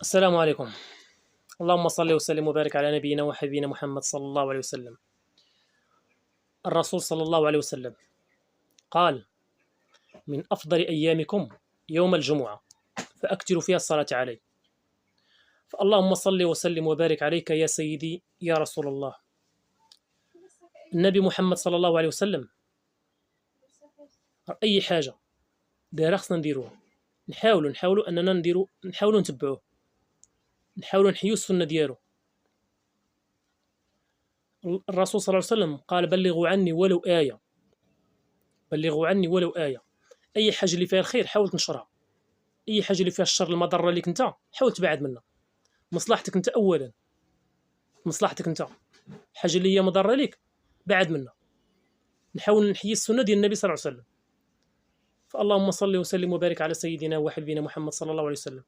السلام عليكم. اللهم صل وسلم وبارك على نبينا وحبيبنا محمد صلى الله عليه وسلم. الرسول صلى الله عليه وسلم قال: من أفضل أيامكم يوم الجمعة فأكثروا فيها الصلاة علي. فاللهم صل وسلم وبارك عليك يا سيدي يا رسول الله. النبي محمد صلى الله عليه وسلم أي حاجة دايرة خصنا نديروها، نحاولوا أننا نحاولوا نتبعوه، نحاولوا نحيوا السنة ديالو. الرسول صلى الله عليه وسلم قال: بلغوا عني ولو آية، بلغوا عني ولو آية. أي حاجة اللي فيها الخير حاول تنشرها، أي حاجة اللي فيها الشر المضرة ليك أنت حاول تبعد منها. مصلحتك أنت أولا، مصلحتك أنت، حاجة اللي هي مضرة ليك بعد منها. نحاول نحيي السنة ديال النبي صلى الله عليه وسلم. فاللهم صل وسلم وبارك على سيدنا وحبيبنا محمد صلى الله عليه وسلم.